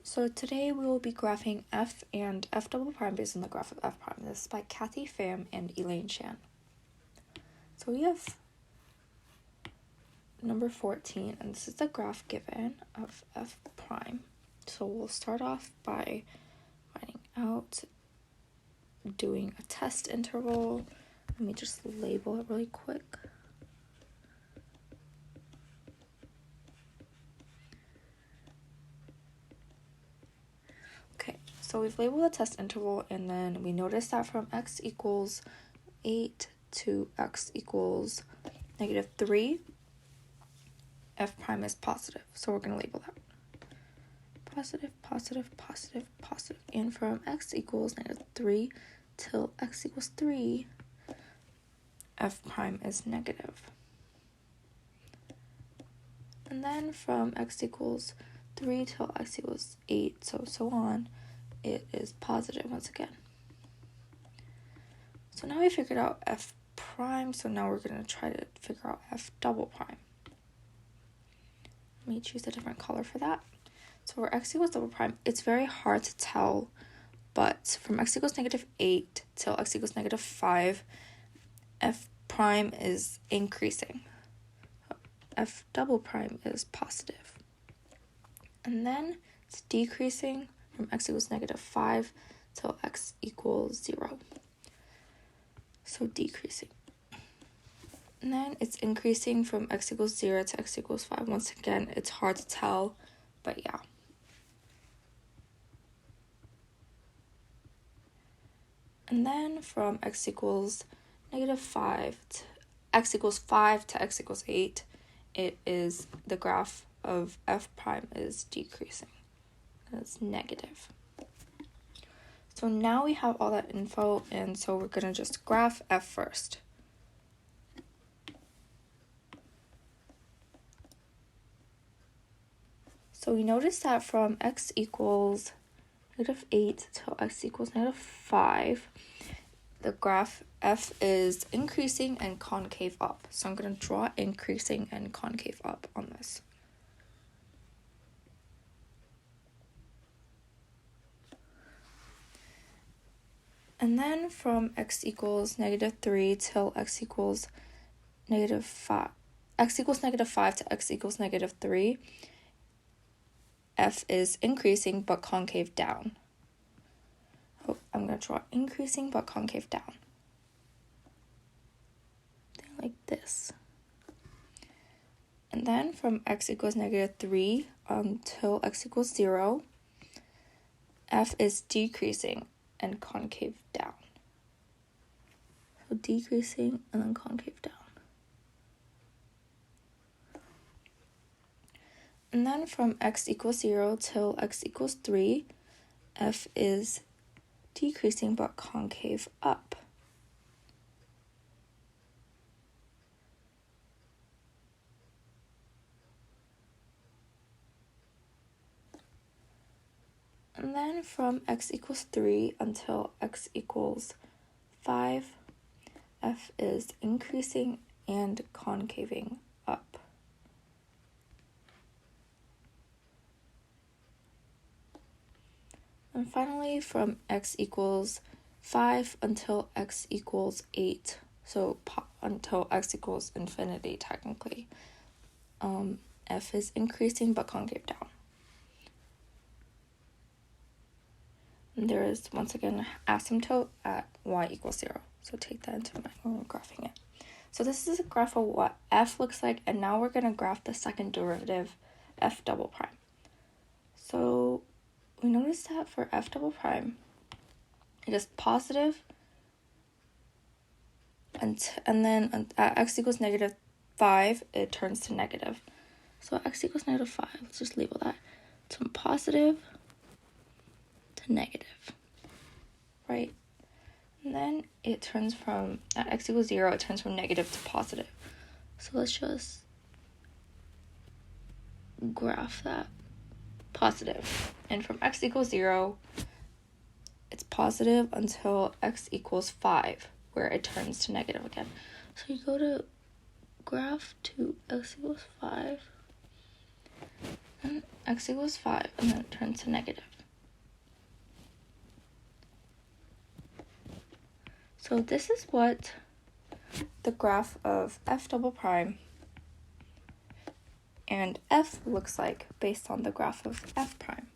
So today we will be graphing f and f double prime based on the graph of f prime. This is by Kha-Thy Pham and Elaine Shan. So we have number 14, and this is the graph given of f prime. So we'll start off by finding out, doing a test interval. Let me just label it really quick. Okay, so we've labeled the test interval, and then we notice that from x equals 8 to x equals -3, f prime is positive. So we're going to label that positive, positive, positive, positive. And from x equals -3 till x equals 3, f prime is negative. And then from x equals 3 till x equals 8, so on, it is positive once again. So now we figured out f prime, so now we're going to try to figure out f double prime. Let me choose a different color for that. So for x equals double prime, it's very hard to tell, but from x equals -8 till x equals -5, f prime is increasing. F double prime is positive. And then it's decreasing from x equals -5 till x equals 0. So decreasing. And then it's increasing from x equals 0 to x equals 5. Once again, it's hard to tell, but yeah. And then from x equals -5 to x equals 5 to x equals 8, it is the graph of f prime is decreasing. It's negative. So now we have all that info, and so we're going to just graph f first. So we notice that from x equals -8 till x equals -5, the graph f is increasing and concave up. So I'm going to draw increasing and concave up on this. And then from x equals -3 till x equals -5, x equals -5 to x equals -3, f is increasing but concave down. Oh, I'm going to draw increasing but concave down. Like this. And then from x equals -3 until x equals 0, f is decreasing and concave down. So decreasing and then concave down. And then from x equals 0 till x equals 3, f is decreasing but concave up. And then from x equals 3 until x equals 5, f is increasing and concaving up. And finally, from x equals 5 until x equals 8, so until x equals infinity technically, f is increasing but concave down. And there is, once again, an asymptote at y equals 0. So take that into mind when we're graphing it. So this is a graph of what f looks like, and now we're going to graph the second derivative, f double prime. So we notice that for f double prime, it is positive, and then at x equals -5, it turns to negative. So x equals -5, let's just label that. So from positive to negative, right? And then it turns from, at x equals 0, it turns from negative to positive. So let's just graph that positive. And from x equals 0, it's positive until x equals 5, where it turns to negative again. So you go to graph to x equals 5, and x equals 5, and then it turns to negative. So this is what the graph of f double prime and f looks like based on the graph of f prime.